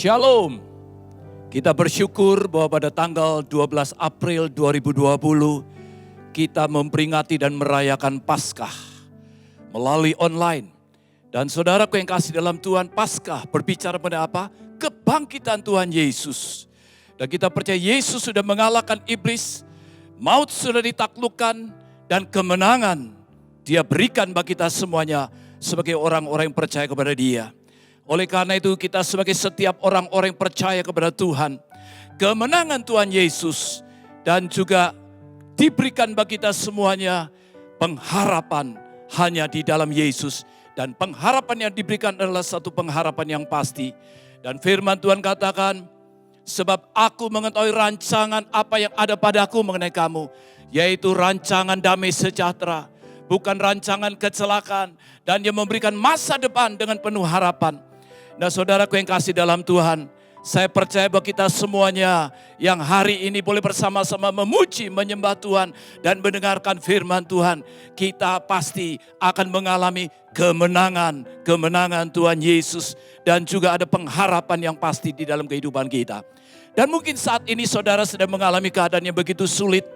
Shalom. Kita bersyukur bahwa pada tanggal 12 April 2020 kita memperingati dan merayakan Paskah melalui online. Dan saudaraku yang kasih dalam Tuhan, Paskah berbicara pada apa? Kebangkitan Tuhan Yesus. Dan kita percaya Yesus sudah mengalahkan iblis, maut sudah ditaklukkan, dan kemenangan Dia berikan bagi kita semuanya sebagai orang-orang yang percaya kepada Dia. Oleh karena itu kita sebagai setiap orang-orang yang percaya kepada Tuhan, kemenangan Tuhan Yesus dan juga diberikan bagi kita semuanya pengharapan hanya di dalam Yesus. Dan pengharapan yang diberikan adalah satu pengharapan yang pasti. Dan firman Tuhan katakan, sebab aku mengetahui rancangan apa yang ada padaku mengenai kamu, yaitu rancangan damai sejahtera, bukan rancangan kecelakaan, dan Dia memberikan masa depan dengan penuh harapan. Nah saudaraku yang kasih dalam Tuhan, saya percaya bahwa kita semuanya yang hari ini boleh bersama-sama memuji, menyembah Tuhan dan mendengarkan firman Tuhan, kita pasti akan mengalami kemenangan Tuhan Yesus dan juga ada pengharapan yang pasti di dalam kehidupan kita. Dan mungkin saat ini saudara sedang mengalami keadaan yang begitu sulit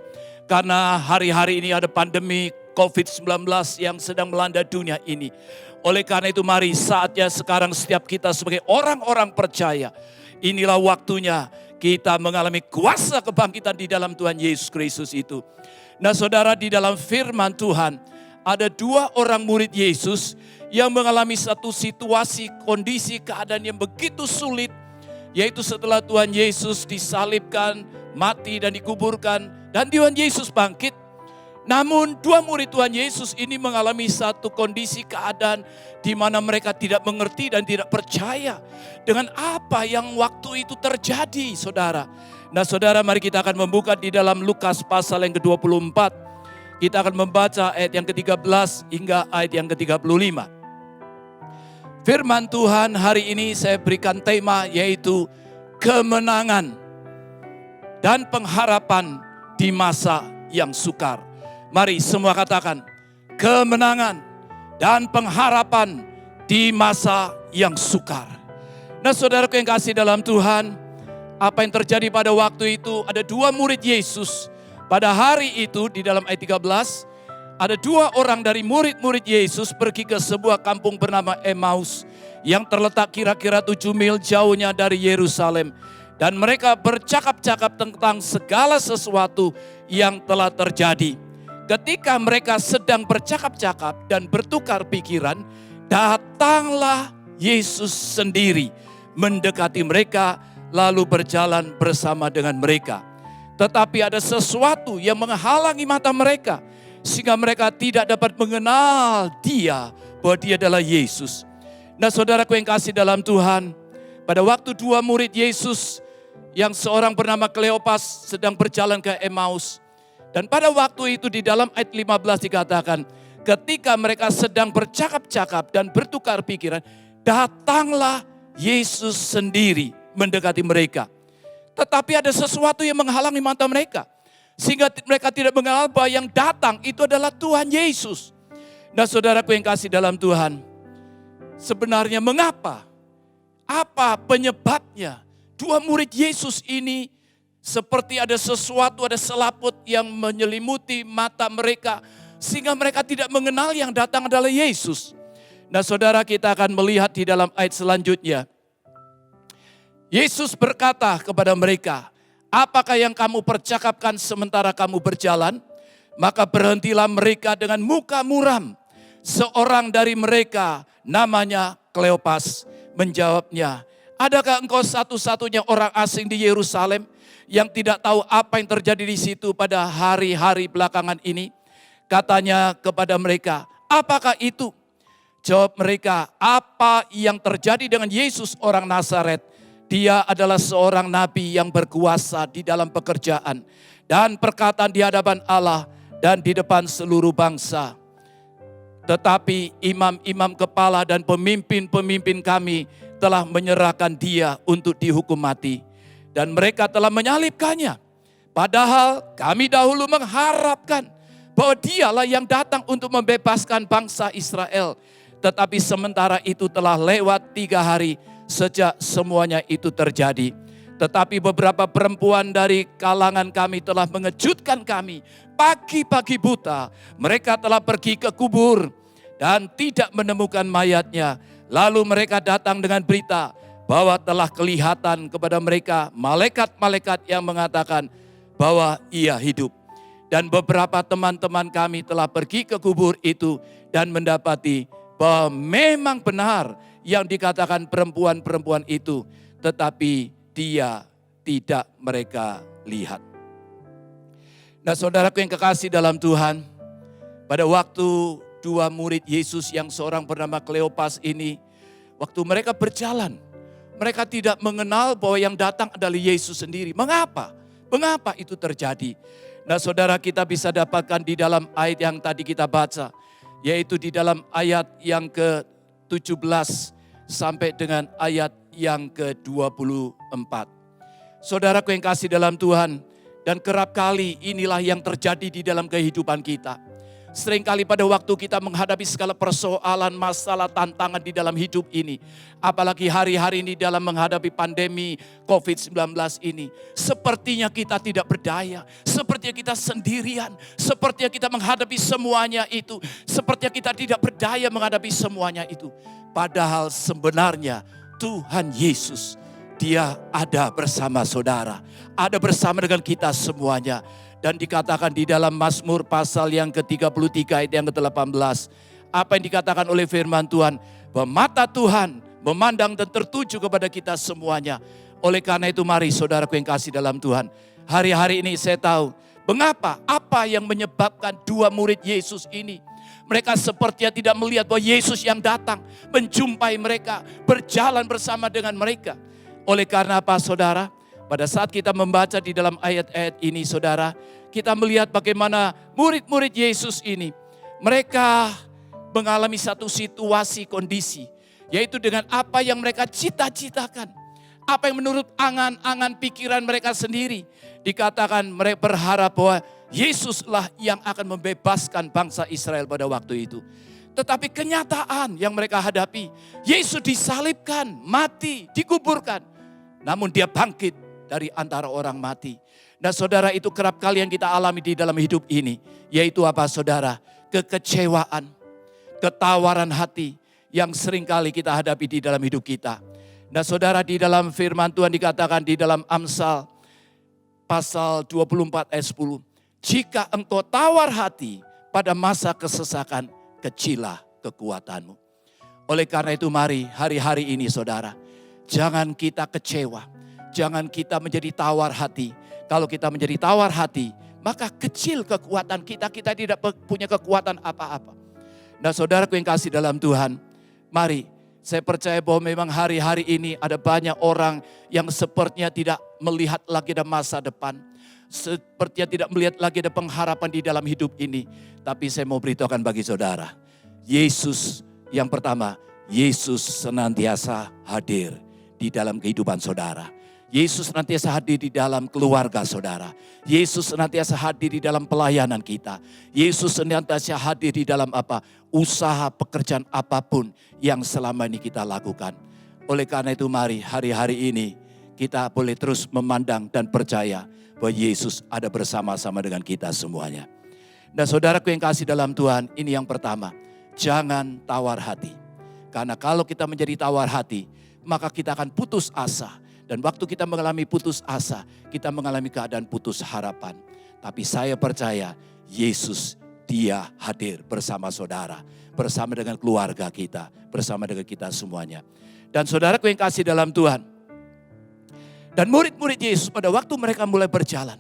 karena hari-hari ini ada pandemi COVID-19 yang sedang melanda dunia ini. Oleh karena itu mari saatnya sekarang setiap kita sebagai orang-orang percaya, inilah waktunya kita mengalami kuasa kebangkitan di dalam Tuhan Yesus Kristus itu. Nah saudara, di dalam firman Tuhan ada dua orang murid Yesus yang mengalami satu situasi, kondisi, keadaan yang begitu sulit. Yaitu setelah Tuhan Yesus disalibkan, mati dan dikuburkan dan Tuhan Yesus bangkit. Namun dua murid Tuhan Yesus ini mengalami satu kondisi keadaan di mana mereka tidak mengerti dan tidak percaya dengan apa yang waktu itu terjadi, saudara. Nah saudara, mari kita akan membuka di dalam Lukas pasal yang ke-24. Kita akan membaca ayat yang ke-13 hingga ayat yang ke-35. Firman Tuhan hari ini saya berikan tema yaitu kemenangan dan pengharapan di masa yang sukar. Mari semua katakan, kemenangan dan pengharapan di masa yang sukar. Nah saudaraku yang kasih dalam Tuhan, apa yang terjadi pada waktu itu, ada dua murid Yesus. Pada hari itu di dalam ayat 13, ada dua orang dari murid-murid Yesus pergi ke sebuah kampung bernama Emmaus yang terletak kira-kira 7 mil jauhnya dari Yerusalem. Dan mereka bercakap-cakap tentang segala sesuatu yang telah terjadi. Ketika mereka sedang bercakap-cakap dan bertukar pikiran, datanglah Yesus sendiri mendekati mereka lalu berjalan bersama dengan mereka. Tetapi ada sesuatu yang menghalangi mata mereka sehingga mereka tidak dapat mengenal Dia, bahwa Dia adalah Yesus. Nah saudaraku yang kasih dalam Tuhan, pada waktu dua murid Yesus yang seorang bernama Kleopas sedang berjalan ke Emmaus. Dan pada waktu itu di dalam ayat 15 dikatakan, ketika mereka sedang bercakap-cakap dan bertukar pikiran, datanglah Yesus sendiri mendekati mereka. Tetapi ada sesuatu yang menghalangi mata mereka, sehingga mereka tidak mengenal bahwa yang datang itu adalah Tuhan Yesus. Nah saudaraku yang kasih dalam Tuhan, sebenarnya mengapa? Apa penyebabnya? Dua murid Yesus ini seperti ada sesuatu, ada selaput yang menyelimuti mata mereka sehingga mereka tidak mengenal yang datang adalah Yesus. Nah saudara, kita akan melihat di dalam ayat selanjutnya. Yesus berkata kepada mereka, apakah yang kamu percakapkan sementara kamu berjalan? Maka berhentilah mereka dengan muka muram. Seorang dari mereka namanya Kleopas menjawabnya, adakah engkau satu-satunya orang asing di Yerusalem yang tidak tahu apa yang terjadi di situ pada hari-hari belakangan ini? Katanya kepada mereka, apakah itu? Jawab mereka, apa yang terjadi dengan Yesus orang Nazaret? Dia adalah seorang nabi yang berkuasa di dalam pekerjaan dan perkataan di hadapan Allah dan di depan seluruh bangsa. Tetapi imam-imam kepala dan pemimpin-pemimpin kami telah menyerahkan Dia untuk dihukum mati. Dan mereka telah menyalibkannya. Padahal kami dahulu mengharapkan bahwa Dialah yang datang untuk membebaskan bangsa Israel. Tetapi sementara itu telah lewat 3 hari sejak semuanya itu terjadi. Tetapi beberapa perempuan dari kalangan kami telah mengejutkan kami. Pagi-pagi buta mereka telah pergi ke kubur dan tidak menemukan mayatnya. Lalu mereka datang dengan berita bahwa telah kelihatan kepada mereka malaikat-malaikat yang mengatakan bahwa ia hidup. Dan beberapa teman-teman kami telah pergi ke kubur itu dan mendapati bahwa memang benar yang dikatakan perempuan-perempuan itu, tetapi dia tidak mereka lihat. Nah, saudaraku yang kekasih dalam Tuhan, pada waktu dua murid Yesus yang seorang bernama Kleopas ini, waktu mereka berjalan, mereka tidak mengenal bahwa yang datang adalah Yesus sendiri. Mengapa? Mengapa itu terjadi? Nah, saudara, kita bisa dapatkan di dalam ayat yang tadi kita baca, yaitu di dalam ayat yang ke-17 sampai dengan ayat yang ke-24. Saudaraku yang kasih dalam Tuhan, dan kerap kali inilah yang terjadi di dalam kehidupan kita. Seringkali pada waktu kita menghadapi segala persoalan, masalah, tantangan di dalam hidup ini. Apalagi hari-hari ini dalam menghadapi pandemi COVID-19 ini. Sepertinya kita tidak berdaya. Sepertinya kita sendirian. Sepertinya kita menghadapi semuanya itu. Sepertinya kita tidak berdaya menghadapi semuanya itu. Padahal sebenarnya Tuhan Yesus, Dia ada bersama saudara. Ada bersama dengan kita semuanya. Dan dikatakan di dalam Mazmur pasal yang ke-33 ayat yang ke-18. Apa yang dikatakan oleh firman Tuhan. Bahwa mata Tuhan memandang dan tertuju kepada kita semuanya. Oleh karena itu mari saudaraku yang kasih dalam Tuhan. Hari-hari ini saya tahu. Mengapa? Apa yang menyebabkan dua murid Yesus ini. Mereka sepertinya tidak melihat bahwa Yesus yang datang. Menjumpai mereka. Berjalan bersama dengan mereka. Oleh karena apa saudara? Pada saat kita membaca di dalam ayat-ayat ini saudara, kita melihat bagaimana murid-murid Yesus ini, mereka mengalami satu situasi kondisi, yaitu dengan apa yang mereka cita-citakan, apa yang menurut angan-angan pikiran mereka sendiri. Dikatakan mereka berharap bahwa Yesuslah yang akan membebaskan bangsa Israel pada waktu itu. Tetapi kenyataan yang mereka hadapi, Yesus disalibkan, mati, dikuburkan. Namun dia bangkit dari antara orang mati. Nah saudara, itu kerap kali yang kita alami di dalam hidup ini. Yaitu apa saudara? Kekecewaan, ketawaran hati yang sering kali kita hadapi di dalam hidup kita. Nah saudara, di dalam firman Tuhan dikatakan di dalam Amsal pasal 24 ayat 10. Jika engkau tawar hati pada masa kesesakan, kecilah kekuatanmu. Oleh karena itu mari hari-hari ini saudara, jangan kita kecewa. Jangan kita menjadi tawar hati. Kalau kita menjadi tawar hati, maka kecil kekuatan kita. Kita tidak punya kekuatan apa-apa. Nah saudaraku yang kasih dalam Tuhan, mari saya percaya bahwa memang hari-hari ini ada banyak orang yang sepertinya tidak melihat lagi ada masa depan. Sepertinya tidak melihat lagi ada pengharapan di dalam hidup ini. Tapi saya mau beritahukan bagi saudara, Yesus yang pertama, Yesus senantiasa hadir di dalam kehidupan saudara. Yesus senantiasa hadir di dalam keluarga saudara. Yesus senantiasa hadir di dalam pelayanan kita. Yesus senantiasa hadir di dalam apa? Usaha pekerjaan apapun yang selama ini kita lakukan. Oleh karena itu mari hari-hari ini kita boleh terus memandang dan percaya bahwa Yesus ada bersama-sama dengan kita semuanya. Dan saudaraku yang kasih dalam Tuhan, ini yang pertama. Jangan tawar hati. Karena kalau kita menjadi tawar hati, maka kita akan putus asa. Dan waktu kita mengalami putus asa, kita mengalami keadaan putus harapan. Tapi saya percaya Yesus, Dia hadir bersama saudara, bersama dengan keluarga kita, bersama dengan kita semuanya. Dan saudaraku yang kasih dalam Tuhan, dan murid-murid Yesus pada waktu mereka mulai berjalan,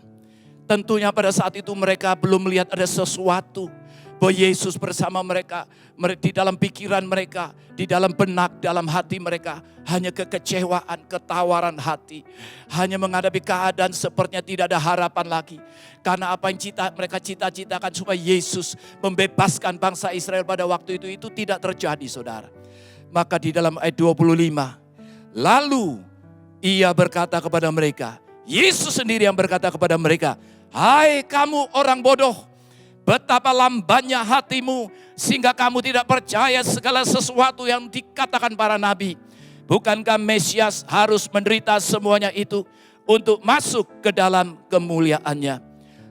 tentunya pada saat itu mereka belum melihat ada sesuatu bahwa Yesus bersama mereka, di dalam pikiran mereka, di dalam benak, dalam hati mereka, hanya kekecewaan, ketawaran hati. Hanya menghadapi keadaan sepertinya tidak ada harapan lagi. Karena apa yang mereka cita-citakan supaya Yesus membebaskan bangsa Israel pada waktu itu tidak terjadi saudara. Maka di dalam ayat 25, lalu Ia berkata kepada mereka, Yesus sendiri yang berkata kepada mereka, hai kamu orang bodoh, betapa lambannya hatimu sehingga kamu tidak percaya segala sesuatu yang dikatakan para nabi. Bukankah Mesias harus menderita semuanya itu untuk masuk ke dalam kemuliaannya?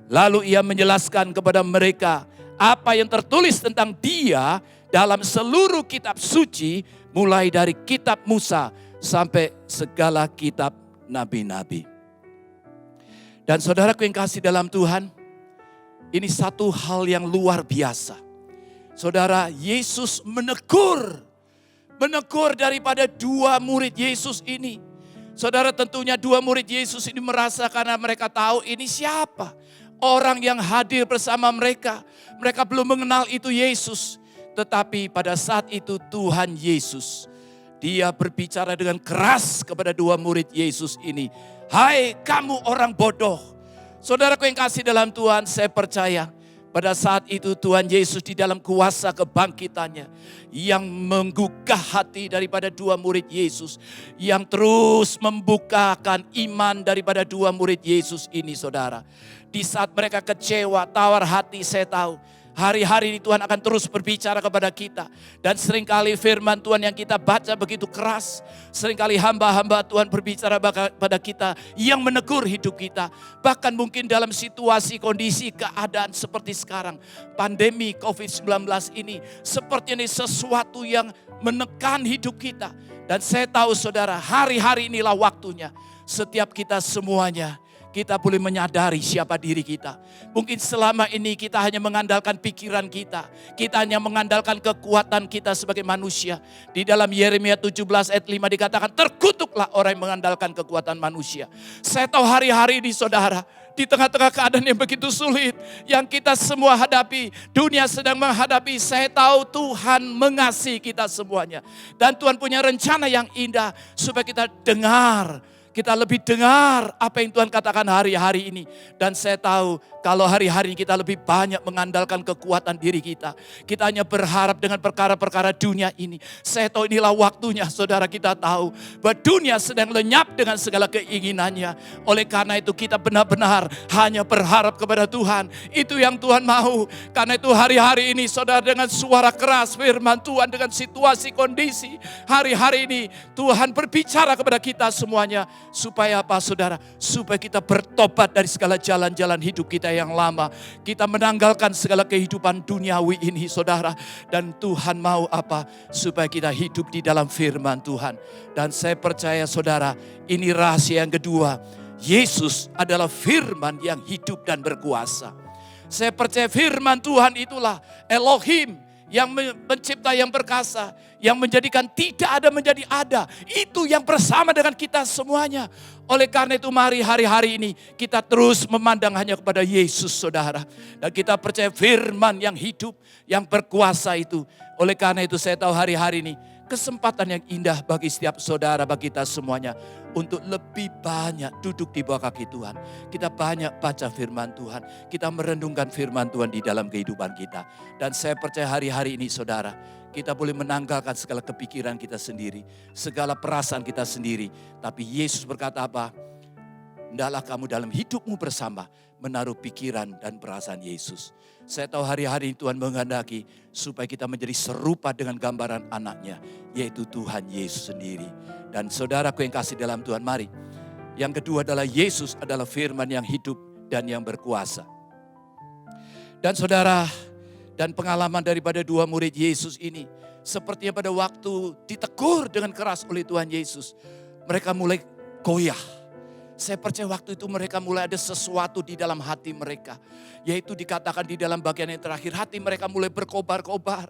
Lalu ia menjelaskan kepada mereka apa yang tertulis tentang dia dalam seluruh kitab suci, mulai dari kitab Musa sampai segala kitab nabi-nabi. Dan saudaraku yang kasih dalam Tuhan, ini satu hal yang luar biasa. Saudara, Yesus menegur daripada dua murid Yesus ini. Saudara, tentunya dua murid Yesus ini merasa karena mereka tahu ini siapa orang yang hadir bersama mereka. Mereka belum mengenal itu Yesus. Tetapi pada saat itu Tuhan Yesus, dia berbicara dengan keras kepada dua murid Yesus ini. Hai kamu orang bodoh. Saudaraku yang kasih dalam Tuhan, saya percaya pada saat itu Tuhan Yesus di dalam kuasa kebangkitannya yang menggugah hati daripada dua murid Yesus, yang terus membukakan iman daripada dua murid Yesus ini, saudara. Di saat mereka kecewa, tawar hati, saya tahu hari-hari ini Tuhan akan terus berbicara kepada kita. Dan seringkali firman Tuhan yang kita baca begitu keras. Seringkali hamba-hamba Tuhan berbicara pada kita yang menegur hidup kita. Bahkan mungkin dalam situasi, kondisi, keadaan seperti sekarang. Pandemi COVID-19 ini seperti ini sesuatu yang menekan hidup kita. Dan saya tahu saudara, hari-hari inilah waktunya. Setiap kita semuanya, kita boleh menyadari siapa diri kita. Mungkin selama ini kita hanya mengandalkan pikiran kita. Kita hanya mengandalkan kekuatan kita sebagai manusia. Di dalam Yeremia 17 ayat 5 dikatakan, terkutuklah orang yang mengandalkan kekuatan manusia. Saya tahu hari-hari ini saudara, di tengah-tengah keadaan yang begitu sulit, yang kita semua hadapi, dunia sedang menghadapi, saya tahu Tuhan mengasihi kita semuanya. Dan Tuhan punya rencana yang indah supaya kita dengar. Kita lebih dengar apa yang Tuhan katakan hari-hari ini. Dan saya tahu kalau hari-hari ini kita lebih banyak mengandalkan kekuatan diri kita. Kita hanya berharap dengan perkara-perkara dunia ini. Saya tahu inilah waktunya saudara, kita tahu bahwa dunia sedang lenyap dengan segala keinginannya. Oleh karena itu kita benar-benar hanya berharap kepada Tuhan. Itu yang Tuhan mau. Karena itu hari-hari ini saudara, dengan suara keras firman Tuhan, dengan situasi kondisi hari-hari ini Tuhan berbicara kepada kita semuanya. Supaya apa saudara? Supaya kita bertobat dari segala jalan-jalan hidup kita yang lama. Kita menanggalkan segala kehidupan duniawi ini saudara. Dan Tuhan mau apa? Supaya kita hidup di dalam firman Tuhan. Dan saya percaya saudara, ini rahasia yang kedua. Yesus adalah firman yang hidup dan berkuasa. Saya percaya firman Tuhan itulah Elohim, yang mencipta yang perkasa, yang menjadikan tidak ada menjadi ada. Itu yang bersama dengan kita semuanya. Oleh karena itu mari hari-hari ini kita terus memandang hanya kepada Yesus saudara. Dan kita percaya firman yang hidup, yang berkuasa itu. Oleh karena itu saya tahu hari-hari ini kesempatan yang indah bagi setiap saudara, bagi kita semuanya. Untuk lebih banyak duduk di bawah kaki Tuhan. Kita banyak baca firman Tuhan. Kita merenungkan firman Tuhan di dalam kehidupan kita. Dan saya percaya hari-hari ini saudara, kita boleh menanggalkan segala kepikiran kita sendiri. Segala perasaan kita sendiri. Tapi Yesus berkata apa? Hendaklah kamu dalam hidupmu bersama menaruh pikiran dan perasaan Yesus. Saya tahu hari-hari Tuhan menghendaki supaya kita menjadi serupa dengan gambaran anaknya, yaitu Tuhan Yesus sendiri. Dan saudaraku yang kasih dalam Tuhan, mari. Yang kedua adalah Yesus adalah firman yang hidup dan yang berkuasa. Dan saudara, dan pengalaman daripada dua murid Yesus ini, sepertinya pada waktu ditegur dengan keras oleh Tuhan Yesus, mereka mulai goyah. Saya percaya waktu itu mereka mulai ada sesuatu di dalam hati mereka. Yaitu dikatakan di dalam bagian yang terakhir, hati mereka mulai berkobar-kobar.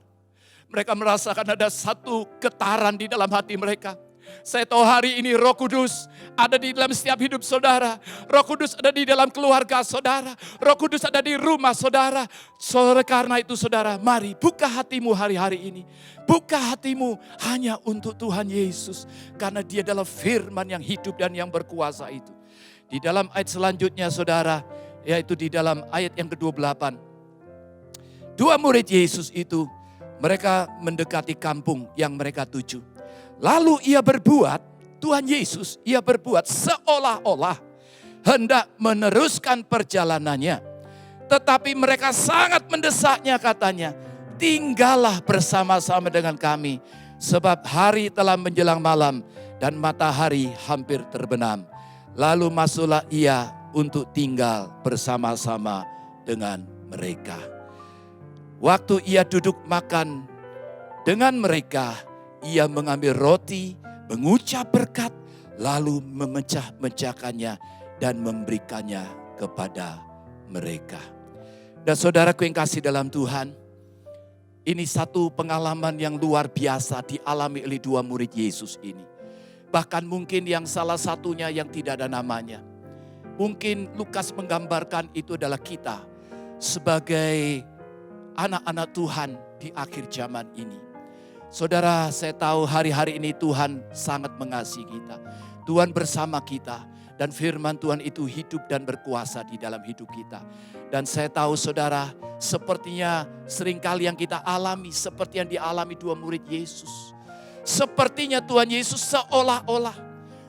Mereka merasakan ada satu getaran di dalam hati mereka. Saya tahu hari ini Roh Kudus ada di dalam setiap hidup saudara. Roh Kudus ada di dalam keluarga saudara. Roh Kudus ada di rumah saudara. Karena itu saudara, mari buka hatimu hari-hari ini. Buka hatimu hanya untuk Tuhan Yesus. Karena dia adalah firman yang hidup dan yang berkuasa itu. Di dalam ayat selanjutnya saudara, yaitu di dalam ayat yang ke-28. Dua murid Yesus itu, mereka mendekati kampung yang mereka tuju. Lalu ia berbuat, Tuhan Yesus, ia berbuat seolah-olah hendak meneruskan perjalanannya. Tetapi mereka sangat mendesaknya katanya, tinggallah bersama-sama dengan kami. Sebab hari telah menjelang malam dan matahari hampir terbenam. Lalu masuklah ia untuk tinggal bersama-sama dengan mereka. Waktu ia duduk makan dengan mereka, ia mengambil roti, mengucap berkat, lalu memecah-mecahkannya dan memberikannya kepada mereka. Dan saudaraku yang kasih dalam Tuhan, ini satu pengalaman yang luar biasa dialami oleh dua murid Yesus ini. Bahkan mungkin yang salah satunya yang tidak ada namanya. Mungkin Lukas menggambarkan itu adalah kita sebagai anak-anak Tuhan di akhir zaman ini. Saudara, saya tahu hari-hari ini Tuhan sangat mengasihi kita. Tuhan bersama kita dan firman Tuhan itu hidup dan berkuasa di dalam hidup kita. Dan saya tahu saudara, sepertinya seringkali yang kita alami seperti yang dialami dua murid Yesus. Sepertinya Tuhan Yesus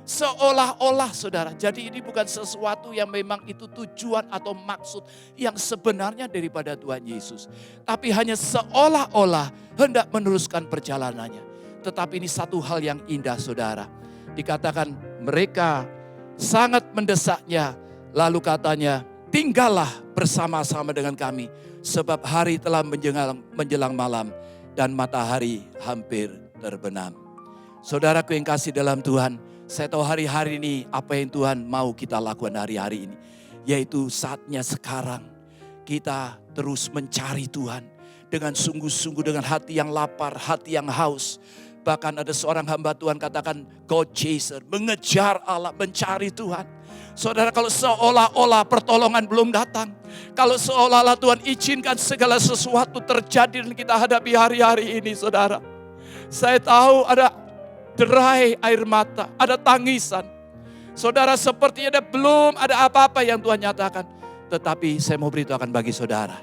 seolah-olah saudara. Jadi ini bukan sesuatu yang memang itu tujuan atau maksud yang sebenarnya daripada Tuhan Yesus. Tapi hanya seolah-olah hendak meneruskan perjalanannya. Tetapi ini satu hal yang indah saudara. Dikatakan mereka sangat mendesaknya. Lalu katanya, tinggallah bersama-sama dengan kami. Sebab hari telah menjelang malam dan matahari hampir terbenam. Saudaraku yang kasih dalam Tuhan, saya tahu hari-hari ini apa yang Tuhan mau kita lakukan hari-hari ini. Yaitu saatnya sekarang kita terus mencari Tuhan. Dengan sungguh-sungguh, dengan hati yang lapar, hati yang haus. Bahkan ada seorang hamba Tuhan katakan God chaser, mengejar Allah, mencari Tuhan. Saudara, kalau seolah-olah pertolongan belum datang. Kalau seolah-olah Tuhan izinkan segala sesuatu terjadi dan kita hadapi hari-hari ini saudara. Saya tahu ada derai air mata, ada tangisan. Saudara, sepertinya belum ada apa-apa yang Tuhan nyatakan. Tetapi saya mau beritahukan bagi saudara,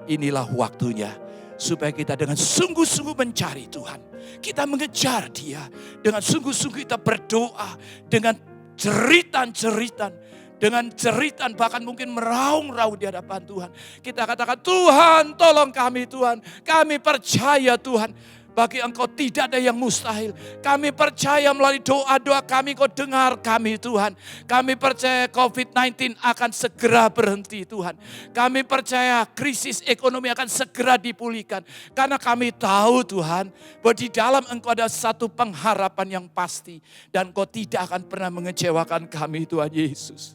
inilah waktunya supaya kita dengan sungguh-sungguh mencari Tuhan. Kita mengejar Dia, dengan sungguh-sungguh kita berdoa, dengan jeritan-jeritan, dengan jeritan bahkan mungkin meraung-raung di hadapan Tuhan. Kita katakan, Tuhan tolong kami Tuhan, kami percaya Tuhan. Bagi Engkau tidak ada yang mustahil. Kami percaya melalui doa-doa kami Kau dengar kami Tuhan. Kami percaya COVID-19 akan segera berhenti Tuhan. Kami percaya krisis ekonomi akan segera dipulihkan. Karena kami tahu Tuhan bahwa di dalam Engkau ada satu pengharapan yang pasti. Dan Kau tidak akan pernah mengecewakan kami Tuhan Yesus.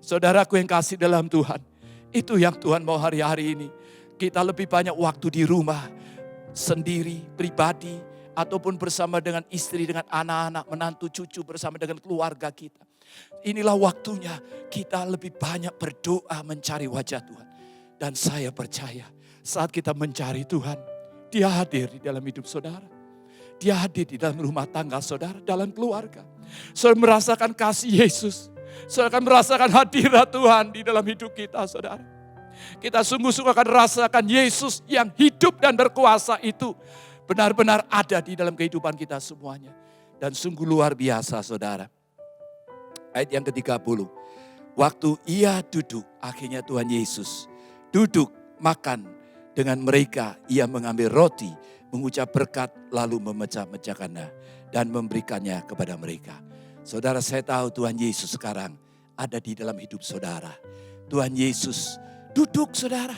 Saudaraku yang kasih dalam Tuhan. Itu yang Tuhan mau hari-hari ini. Kita lebih banyak waktu di rumah. Sendiri, pribadi, ataupun bersama dengan istri, dengan anak-anak, menantu, cucu, bersama dengan keluarga kita. Inilah waktunya kita lebih banyak berdoa mencari wajah Tuhan. Dan saya percaya saat kita mencari Tuhan, Dia hadir di dalam hidup saudara. Dia hadir di dalam rumah tangga saudara, dalam keluarga. Saudara merasakan kasih Yesus. Saudara akan merasakan hadirat Tuhan di dalam hidup kita saudara. Kita sungguh-sungguh akan rasakan Yesus yang hidup dan berkuasa itu benar-benar ada di dalam kehidupan kita semuanya. Dan sungguh luar biasa saudara. Ayat yang ke-30. Waktu ia duduk, akhirnya Tuhan Yesus duduk makan dengan mereka. Ia mengambil roti, mengucap berkat, lalu memecah-mecahkannya dan memberikannya kepada mereka. Saudara, saya tahu Tuhan Yesus sekarang ada di dalam hidup saudara. Tuhan Yesus duduk saudara.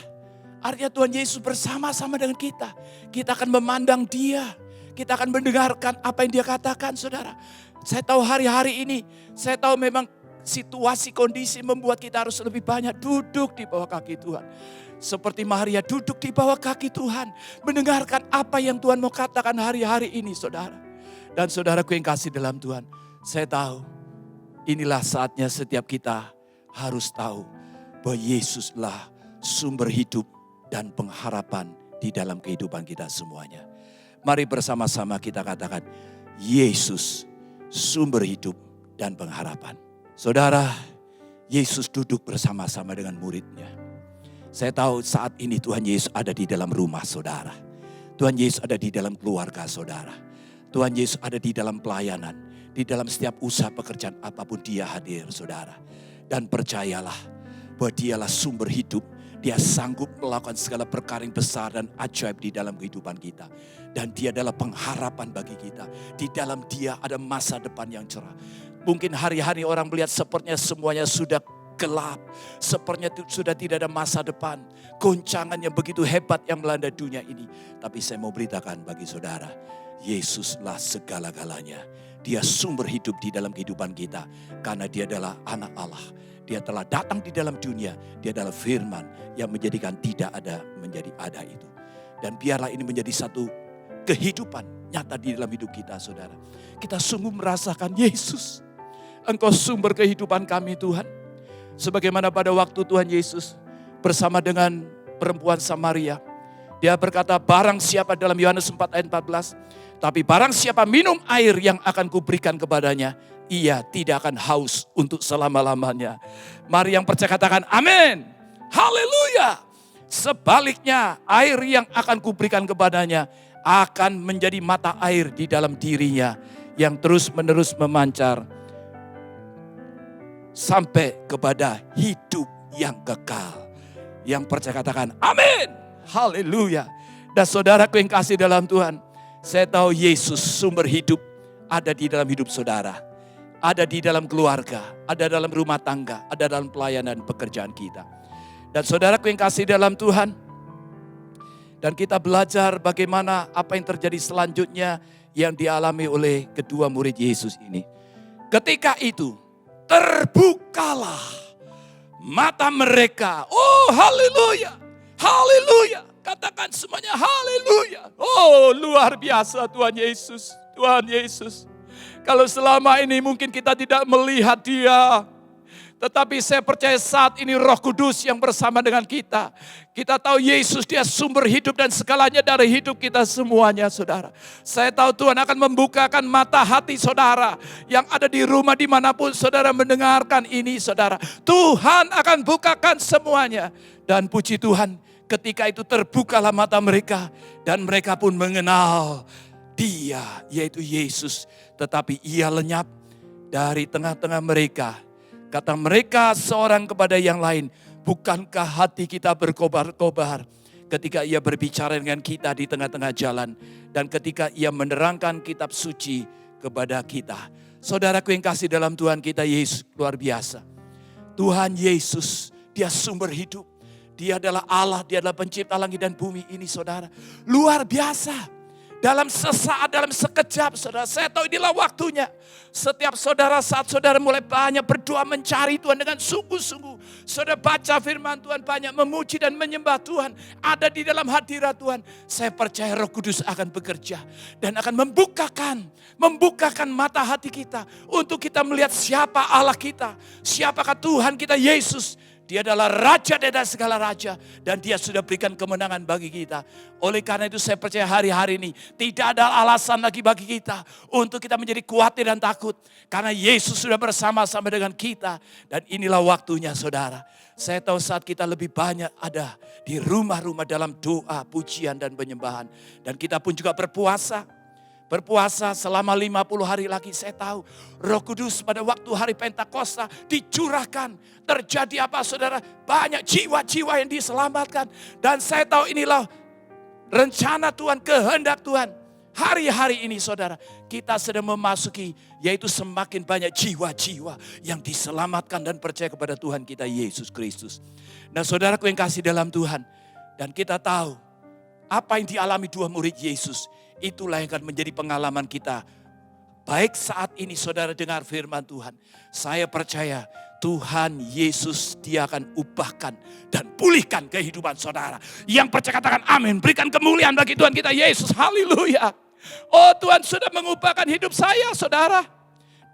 Artinya Tuhan Yesus bersama-sama dengan kita. Kita akan memandang Dia. Kita akan mendengarkan apa yang Dia katakan saudara. Saya tahu hari-hari ini. Saya tahu memang situasi kondisi membuat kita harus lebih banyak duduk di bawah kaki Tuhan. Seperti Maria duduk di bawah kaki Tuhan. Mendengarkan apa yang Tuhan mau katakan hari-hari ini saudara. Dan saudaraku yang kasih dalam Tuhan. Saya tahu inilah saatnya setiap kita harus tahu bahwa Yesuslah sumber hidup dan pengharapan di dalam kehidupan kita semuanya. Mari bersama-sama kita katakan, Yesus sumber hidup dan pengharapan. Saudara, Yesus duduk bersama-sama dengan muridnya. Saya tahu saat ini Tuhan Yesus ada di dalam rumah saudara. Tuhan Yesus ada di dalam keluarga saudara. Tuhan Yesus ada di dalam pelayanan. Di dalam setiap usaha pekerjaan apapun Dia hadir saudara. Dan percayalah bahwa Dialah sumber hidup Dia sanggup melakukan segala perkara yang besar dan ajaib di dalam kehidupan kita. Dan dia adalah pengharapan bagi kita. Di dalam dia ada masa depan yang cerah. Mungkin hari-hari orang melihat sepertinya semuanya sudah gelap. Sepertinya sudah tidak ada masa depan. Goncangan yang begitu hebat yang melanda dunia ini. Tapi saya mau beritakan bagi saudara, Yesuslah segala-galanya. Dia sumber hidup di dalam kehidupan kita. Karena dia adalah anak Allah. Dia telah datang di dalam dunia. Dia adalah firman yang menjadikan tidak ada menjadi ada itu. Dan biarlah ini menjadi satu kehidupan nyata di dalam hidup kita, saudara. Kita sungguh merasakan Yesus. Engkau sumber kehidupan kami, Tuhan. Sebagaimana pada waktu Tuhan Yesus bersama dengan perempuan Samaria. Dia berkata, barang siapa dalam Yohanes 4 ayat 14. Tapi barang siapa minum air yang akan kuberikan kepadanya, ia tidak akan haus untuk selama-lamanya. Mari yang percaya katakan amin. Haleluya. Sebaliknya air yang akan kuberikan kepadanya akan menjadi mata air di dalam dirinya yang terus-menerus memancar sampai kepada hidup yang kekal. Yang percaya katakan amin. Haleluya. Dan saudaraku yang kasih dalam Tuhan, saya tahu Yesus sumber hidup ada di dalam hidup saudara. Ada di dalam keluarga, ada dalam rumah tangga, ada dalam pelayanan pekerjaan kita. Dan saudaraku yang kasih dalam Tuhan, dan kita belajar bagaimana apa yang terjadi selanjutnya yang dialami oleh kedua murid Yesus ini. Ketika itu terbukalah mata mereka. Oh haleluya, haleluya. Katakan semuanya haleluya. Oh luar biasa Tuhan Yesus, Tuhan Yesus. Kalau selama ini mungkin kita tidak melihat dia. Tetapi saya percaya saat ini Roh Kudus yang bersama dengan kita. Kita tahu Yesus dia sumber hidup dan segalanya dari hidup kita semuanya saudara. Saya tahu Tuhan akan membukakan mata hati saudara. Yang ada di rumah dimanapun saudara mendengarkan ini saudara. Tuhan akan bukakan semuanya. Dan puji Tuhan ketika itu terbukalah mata mereka. Dan mereka pun mengenal dia yaitu Yesus. Tetapi ia lenyap dari tengah-tengah mereka. Kata mereka seorang kepada yang lain, bukankah hati kita berkobar-kobar ketika ia berbicara dengan kita di tengah-tengah jalan. Dan ketika ia menerangkan kitab suci kepada kita. Saudaraku yang kasih dalam Tuhan kita Yesus luar biasa. Tuhan Yesus dia sumber hidup. Dia adalah Allah, dia adalah pencipta langit dan bumi ini saudara. Luar biasa. Dalam sesaat, dalam sekejap saudara. Saya tahu inilah waktunya. Setiap saudara saat saudara mulai banyak berdoa mencari Tuhan dengan sungguh-sungguh. Saudara baca firman Tuhan banyak memuji dan menyembah Tuhan. Ada di dalam hadirat Tuhan. Saya percaya Roh Kudus akan bekerja. Dan akan membukakan mata hati kita. Untuk kita melihat siapa Allah kita. Siapakah Tuhan kita Yesus. Dia adalah Raja dari segala raja. Dan dia sudah berikan kemenangan bagi kita. Oleh karena itu saya percaya hari-hari ini. Tidak ada alasan lagi bagi kita. Untuk kita menjadi khawatir dan takut. Karena Yesus sudah bersama-sama dengan kita. Dan inilah waktunya saudara. Saya tahu saat kita lebih banyak ada di rumah-rumah dalam doa, pujian dan penyembahan. Dan kita pun juga berpuasa. Berpuasa selama 50 hari lagi saya tahu. Roh Kudus pada waktu hari Pentakosta dicurahkan. Terjadi apa saudara? Banyak jiwa-jiwa yang diselamatkan. Dan saya tahu inilah rencana Tuhan, kehendak Tuhan. Hari-hari ini saudara, kita sedang memasuki yaitu semakin banyak jiwa-jiwa yang diselamatkan dan percaya kepada Tuhan kita Yesus Kristus. Nah saudaraku yang kasih dalam Tuhan. Dan kita tahu apa yang dialami dua murid Yesus. Itulah yang akan menjadi pengalaman kita. Baik saat ini saudara dengar firman Tuhan. Saya percaya Tuhan Yesus dia akan ubahkan dan pulihkan kehidupan saudara. Yang percaya katakan amin. Berikan kemuliaan bagi Tuhan kita Yesus. Haleluya. Oh Tuhan sudah mengubahkan hidup saya saudara.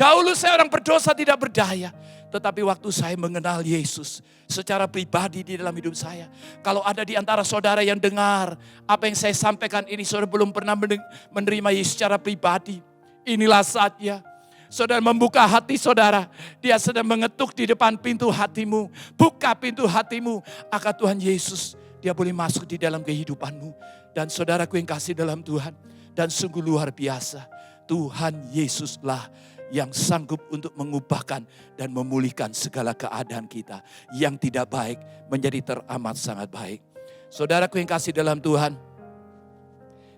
Dahulu saya orang berdosa tidak berdaya. Tetapi waktu saya mengenal Yesus secara pribadi di dalam hidup saya. Kalau ada di antara saudara yang dengar apa yang saya sampaikan ini, saudara belum pernah menerima Yesus secara pribadi. Inilah saatnya. Saudara membuka hati saudara. Dia sedang mengetuk di depan pintu hatimu. Buka pintu hatimu. Agar Tuhan Yesus dia boleh masuk di dalam kehidupanmu. Dan saudaraku yang kasih dalam Tuhan. Dan sungguh luar biasa. Tuhan Yesuslah yang sanggup untuk mengubahkan dan memulihkan segala keadaan kita yang tidak baik menjadi teramat sangat baik. Saudaraku yang kasih dalam Tuhan,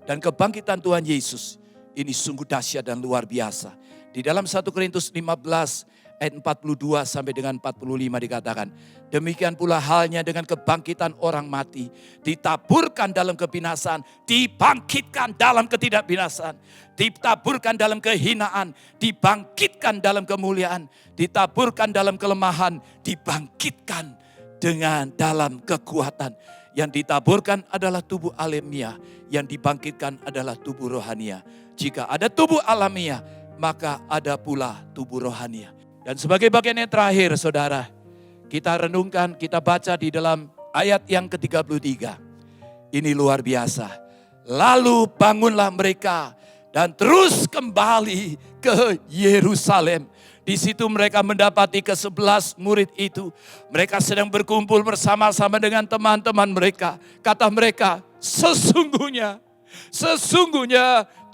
dan kebangkitan Tuhan Yesus ini sungguh dahsyat dan luar biasa. Di dalam 1 Korintus 15 ayat 42 sampai dengan 45 dikatakan, demikian pula halnya dengan kebangkitan orang mati, ditaburkan dalam kebinasaan, dibangkitkan dalam ketidakbinasaan, ditaburkan dalam kehinaan, dibangkitkan dalam kemuliaan, ditaburkan dalam kelemahan, dibangkitkan dengan dalam kekuatan. Yang ditaburkan adalah tubuh alamiah, yang dibangkitkan adalah tubuh rohania. Jika ada tubuh alamiah, maka ada pula tubuh rohania. Dan sebagai bagian yang terakhir, saudara, kita renungkan, kita baca di dalam ayat yang ke-33. Ini luar biasa. Lalu bangunlah mereka dan terus kembali ke Yerusalem. Di situ mereka mendapati ke-11 murid itu. Mereka sedang berkumpul bersama-sama dengan teman-teman mereka. Kata mereka, sesungguhnya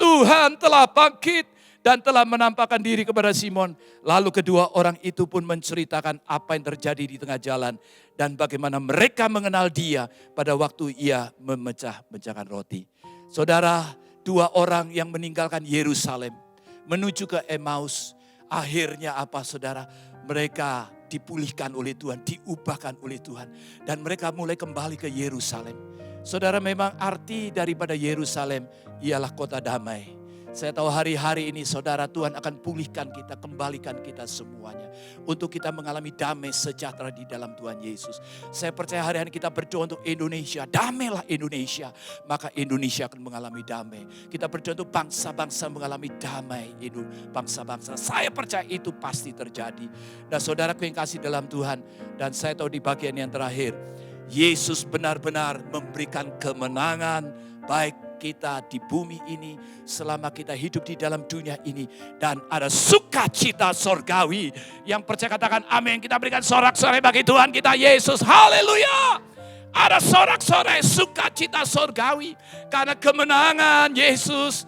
Tuhan telah bangkit dan telah menampakkan diri kepada Simon. Lalu kedua orang itu pun menceritakan apa yang terjadi di tengah jalan. Dan bagaimana mereka mengenal dia pada waktu ia memecah-mecahkan roti. Saudara, dua orang yang meninggalkan Yerusalem menuju ke Emmaus. Akhirnya apa saudara? Mereka dipulihkan oleh Tuhan, diubahkan oleh Tuhan. Dan mereka mulai kembali ke Yerusalem. Saudara, memang arti daripada Yerusalem ialah kota damai. Saya tahu hari-hari ini saudara, Tuhan akan pulihkan kita, kembalikan kita semuanya. Untuk kita mengalami damai sejahtera di dalam Tuhan Yesus. Saya percaya hari-hari kita berdoa untuk Indonesia. Damailah Indonesia, maka Indonesia akan mengalami damai. Kita berdoa untuk bangsa-bangsa mengalami damai. Bangsa-bangsa, saya percaya itu pasti terjadi. Nah saudaraku yang kasih dalam Tuhan, dan saya tahu di bagian yang terakhir, Yesus benar-benar memberikan kemenangan baik kita di bumi ini, selama kita hidup di dalam dunia ini. Dan ada sukacita sorgawi. Yang percaya katakan amin. Kita berikan sorak-sorai bagi Tuhan kita Yesus. Haleluya. Ada sorak-sorai sukacita sorgawi. Karena kemenangan Yesus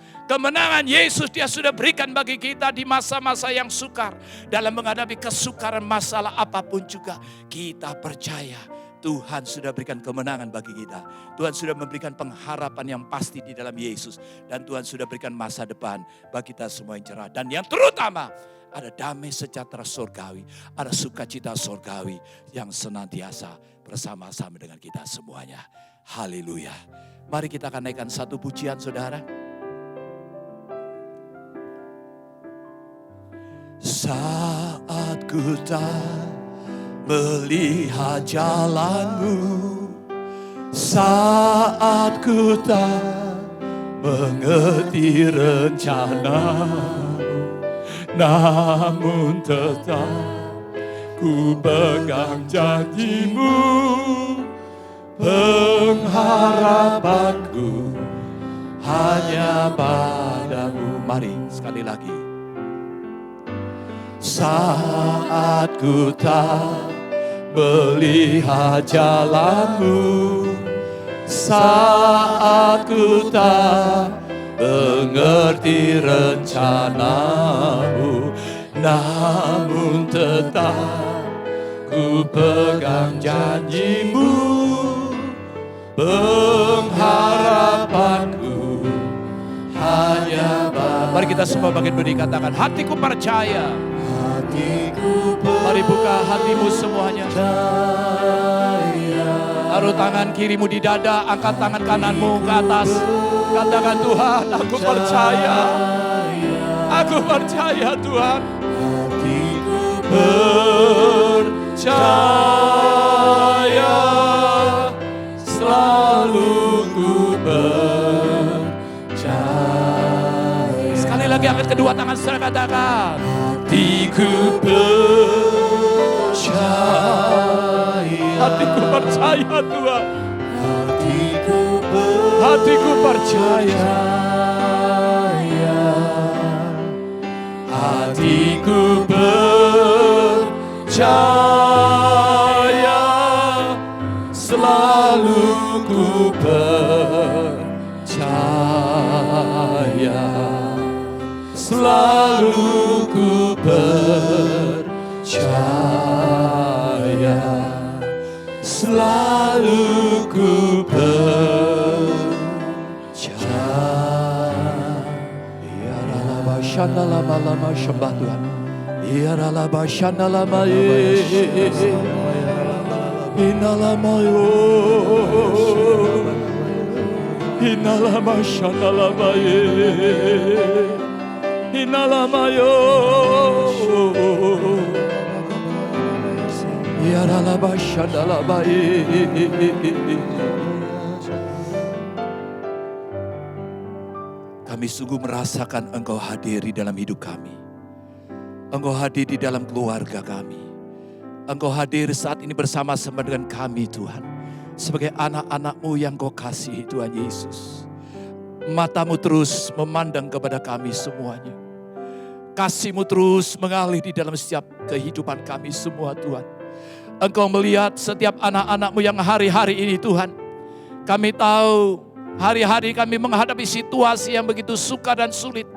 dia sudah berikan bagi kita di masa-masa yang sukar. Dalam menghadapi kesukaran masalah apapun juga. Kita percaya Tuhan sudah berikan kemenangan bagi kita. Tuhan sudah memberikan pengharapan yang pasti di dalam Yesus. Dan Tuhan sudah berikan masa depan bagi kita semua yang cerah. Dan yang terutama ada damai sejahtera surgawi. Ada sukacita surgawi yang senantiasa bersama-sama dengan kita semuanya. Haleluya. Mari kita akan naikkan satu pujian saudara. Saat ku melihat jalanmu, saat ku tak mengerti rencanamu, namun tetap ku pegang janjimu, pengharapanku hanya padamu. Mari sekali lagi. Saat ku tak melihat jalanmu, saat ku tak mengerti rencanamu, namun tetap ku pegang janjimu, pengharapanku hanya padamu. Mari kita semua bagian berdiri katakan, hatiku percaya. Mari buka hatimu semuanya. Taruh tangan kirimu di dada, angkat tangan kananmu ke atas. Katakan, Tuhan, aku percaya. Aku percaya Tuhan. Percaya, selalu ku percaya. Sekali lagi angkat kedua tangan, saudara katakan. Hatiku percaya. Hatiku percaya Tuhan. Hatiku percaya. Hatiku percaya. Selalu ku percaya. Selalu ku percaya, selalu ku percaya. Ya Ralaba Shanda Lama Lama, sembah Tuhan. Ya Ralaba Shanda Lama Inalamayo, Inalama Shanda Lama Inalamayo, Ya Ralaba Shanda Lama. Kami sungguh merasakan Engkau hadir di dalam hidup kami. Engkau hadir di dalam keluarga kami. Engkau hadir saat ini bersama-sama dengan kami Tuhan. Sebagai anak-anak-Mu yang Kau kasihi Tuhan Yesus. Mata-Mu terus memandang kepada kami semuanya. Kasih-Mu terus mengalir di dalam setiap kehidupan kami semua Tuhan. Engkau melihat setiap anak-anak-Mu yang hari-hari ini Tuhan. Kami tahu hari-hari kami menghadapi situasi yang begitu sukar dan sulit.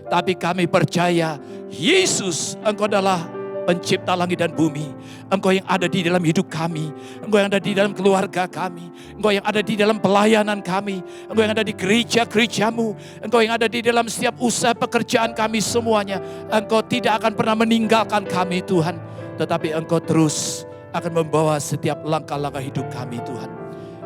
Tapi kami percaya Yesus Engkau adalah pencipta langit dan bumi. Engkau yang ada di dalam hidup kami. Engkau yang ada di dalam keluarga kami. Engkau yang ada di dalam pelayanan kami. Engkau yang ada di gereja-gereja-Mu. Engkau yang ada di dalam setiap usaha pekerjaan kami semuanya. Engkau tidak akan pernah meninggalkan kami Tuhan. Tetapi Engkau terus akan membawa setiap langkah-langkah hidup kami Tuhan.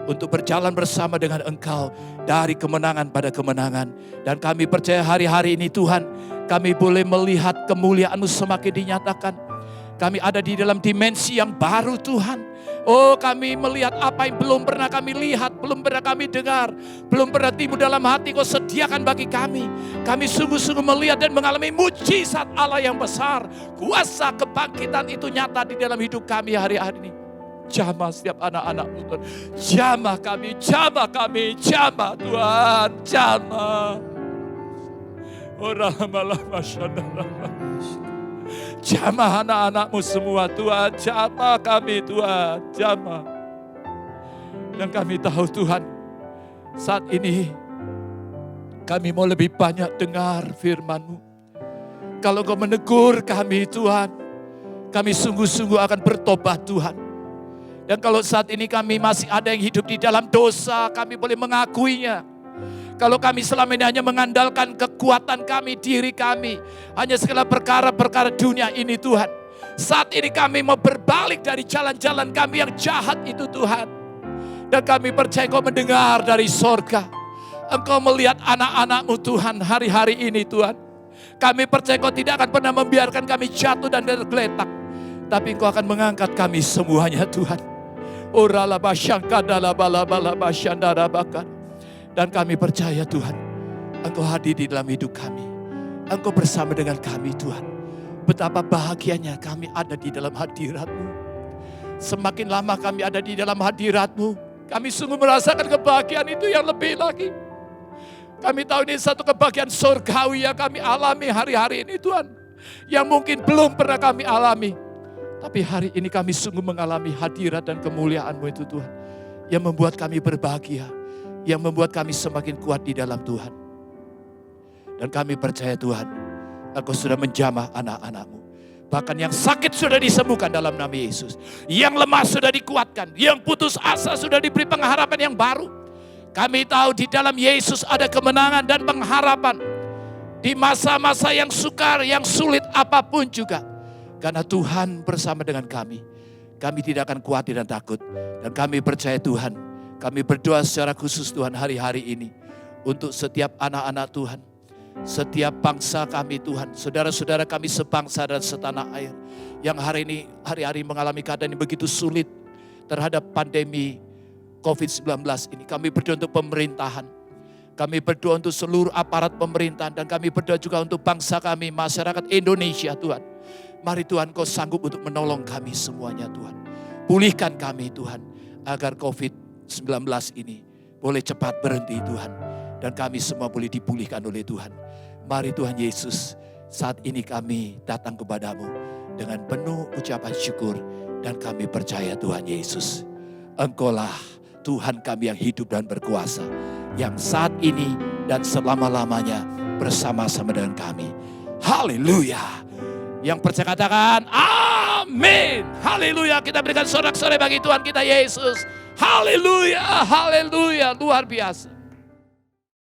Untuk berjalan bersama dengan Engkau dari kemenangan pada kemenangan. Dan kami percaya hari-hari ini Tuhan, kami boleh melihat kemuliaan-Mu semakin dinyatakan. Kami ada di dalam dimensi yang baru Tuhan. Oh, kami melihat apa yang belum pernah kami lihat, belum pernah kami dengar, belum pernah timbul dalam hati Kau sediakan bagi kami. Kami sungguh-sungguh melihat dan mengalami mujizat Allah yang besar. Kuasa kebangkitan itu nyata di dalam hidup kami hari-hari ini. Jamah setiap anak-anak-Mu Tuhan. Jamah kami, jamah kami, jamah Tuhan, jamah. Jamah anak-anak-Mu semua Tuhan, jamah kami Tuhan, jamah. Dan kami tahu Tuhan, saat ini kami mau lebih banyak dengar firman-Mu. Kalau Kau menegur kami Tuhan, kami sungguh-sungguh akan bertobat Tuhan. Dan kalau saat ini kami masih ada yang hidup di dalam dosa, kami boleh mengakuinya. Kalau kami selama ini hanya mengandalkan kekuatan kami, diri kami, hanya segala perkara-perkara dunia ini Tuhan. Saat ini kami mau berbalik dari jalan-jalan kami yang jahat itu Tuhan. Dan kami percaya Kau mendengar dari sorga. Engkau melihat anak-anak-Mu Tuhan hari-hari ini Tuhan. Kami percaya Kau tidak akan pernah membiarkan kami jatuh dan tergeletak. Tapi Engkau akan mengangkat kami semuanya Tuhan. Dan kami percaya Tuhan, Engkau hadir di dalam hidup kami. Engkau bersama dengan kami Tuhan. Betapa bahagianya kami ada di dalam hadirat-Mu. Semakin lama kami ada di dalam hadirat-Mu, kami sungguh merasakan kebahagiaan itu yang lebih lagi. Kami tahu ini satu kebahagiaan surgawi yang kami alami hari-hari ini Tuhan. Yang mungkin belum pernah kami alami. Tapi hari ini kami sungguh mengalami hadirat dan kemuliaan-Mu itu Tuhan. Yang membuat kami berbahagia. Yang membuat kami semakin kuat di dalam Tuhan. Dan kami percaya Tuhan, Engkau sudah menjamah anak-anak-Mu. Bahkan yang sakit sudah disembuhkan dalam nama Yesus. Yang lemah sudah dikuatkan. Yang putus asa sudah diberi pengharapan yang baru. Kami tahu di dalam Yesus ada kemenangan dan pengharapan. Di masa-masa yang sukar, yang sulit apapun juga. Karena Tuhan bersama dengan kami. Kami tidak akan khawatir dan takut. Dan kami percaya Tuhan. Kami berdoa secara khusus Tuhan hari-hari ini. Untuk setiap anak-anak Tuhan. Setiap bangsa kami Tuhan. Saudara-saudara kami sebangsa dan setanah air. Yang hari-hari mengalami keadaan yang begitu sulit. Terhadap pandemi COVID-19 ini. Kami berdoa untuk pemerintahan. Kami berdoa untuk seluruh aparat pemerintahan. Dan kami berdoa juga untuk bangsa kami, masyarakat Indonesia Tuhan. Mari Tuhan Kau sanggup untuk menolong kami semuanya Tuhan. Pulihkan kami Tuhan. Agar COVID-19 ini boleh cepat berhenti Tuhan. Dan kami semua boleh dipulihkan oleh Tuhan. Mari Tuhan Yesus, saat ini kami datang kepadamu dengan penuh ucapan syukur. Dan kami percaya Tuhan Yesus, Engkaulah Tuhan kami yang hidup dan berkuasa. Yang saat ini dan selama-lamanya bersama-sama dengan kami. Haleluya. Yang percaya katakan amin. Haleluya. Kita berikan sorak-sorai bagi Tuhan kita Yesus. Haleluya, haleluya, luar biasa.